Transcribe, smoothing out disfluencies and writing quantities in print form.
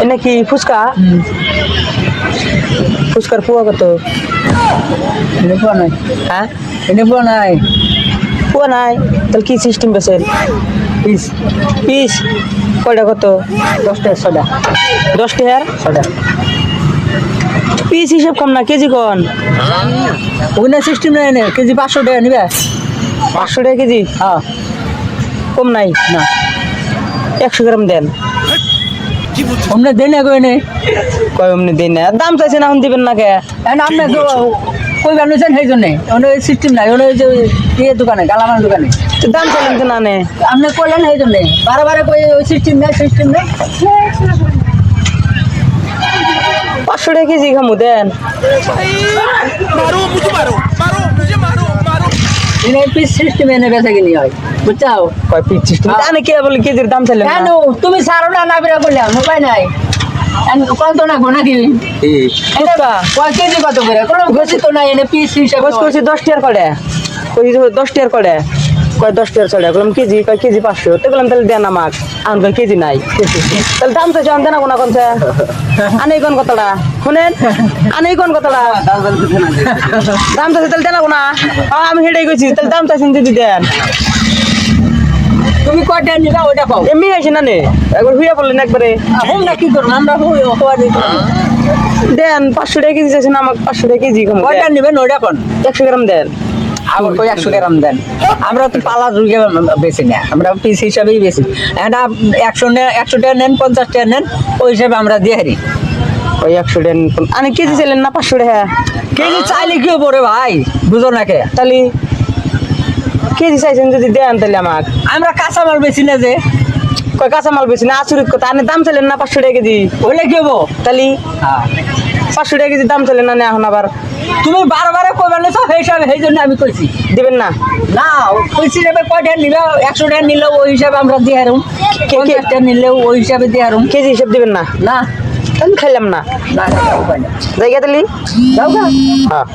এনে কি ফুচকা? ফুচকার পোয়া কত? এনে পোয়া নাই। হ্যাঁ, এনে পোয়া নাই। পোয়া নাই, তাহলে কি সিস্টেম বেছেন? পিস পিস কয়টা কত? 10 টাকা 6টা। 10 টাকার 6টা। পিস হিসেব কম না, কেজি কন? ওখানে সিস্টেম নাই, এনে কেজি 500 টাকা নিবে। 500 টাকা কেজি? হ্যাঁ। কম নাই না 100 গ্রাম দেন। অমনে দেন না কই নে। কয় অমনি দিন না, দাম চাইছেন এখন দিবেন না কে? এখন আপনি কই বানুছেন সেই জন্য ওনে সিস্টেম নাই, ওনে যে ইয়ে দোকানে গালামাল দোকানে তো দাম চাইলেন তো না নে। আপনি কইলেন সেই জন্য বারে কই ওই সিস্টেম নাই সিস্টেম নাই। 500 টাকা কেজি খামু দেন। मारो मुझे मारो मारो मुझे मारो मारो এনে পিস সিস্টেম এনে বেচা কিনি হয় বুঝছাও। কয় পিস সিস্টেম জানে কে বলে কেজির দাম চাইলেন কেন না? তুমি সারো না বিরা করলে মোবাইল নাই কত না গোনা কি ফুচকা কয় কেজি কত করে কোনো কেজি তো নাই, এনে পিস হিসাবে বস করছি 10 টাকার করে, কই 10 টাকার করে, কয় 10 টাকার ছড়া বললাম কেজি, কয় কেজি 500, তো বললাম তাহলে দেন আমাক, আন কয় কেজি নাই, তাহলে দাম চাইছে আনতে না কোনা কোনছে, আনে কোন কথাটা শুনেন, আনে কোন কথাটা দাম চাইছে তাহলে দেন কোনা, আমি হেডেই কইছি তাহলে দাম চাইছেন যদি দেন। তুমি কয়টা নিবা ওটা পাও এমনি হয়েছে না নে, একবার হুইয়া বললেন একবারে হোম না কি করব আমরা হওয়া দেন। 500 টাকা কেজি চাইছেন আমাকে, 500 টাকা কেজি খামু, কয়টা নিবেন ওটা কোন 100 গ্রাম দেন। আবার কই 100 গ্রাম দেন। আমরা তো পালা রুগে বেশি না, আমরা পিস হিসাবেই বেশি। এটা 100 টাকা নেন 50 টাকা নেন ওই হিসাবে আমরা দিয়ে হারি। ওই 100 টাকা আনে কেজি চাইলেন না 500 টাকা, কেজি চাইলে কি পড়ে ভাই বুঝো না কে। তাহলে কেজি চাইছেন যদি দেন তাহলে আমাক, আমরা কাঁচামাল বেশি না যে কয় কাঁচা মাল বেশি না আচরিত কথা, আনে দাম চাইলেন না 500 টাকা কেজি, হইলে কি হবো। তাহলে 500 টাকা কেজি দাম চাইলেন না এখন আবার তুমি বারে কইবা না তো সেই হিসাবে সেই জন্য আমি কইছি দিবেন না। না কইছি রে কয়টা নিলে 100 টাকা নিলেও ওই হিসাবে আমরা দিয়ে হারুম, 50 টাকা নিলেও ওই হিসাবে দিয়ে হারুম। কেজি হিসেব দিবেন না, না আমি খাইলাম না না উপায় না। জায়গা তাহলে যাও গা। হ্যাঁ।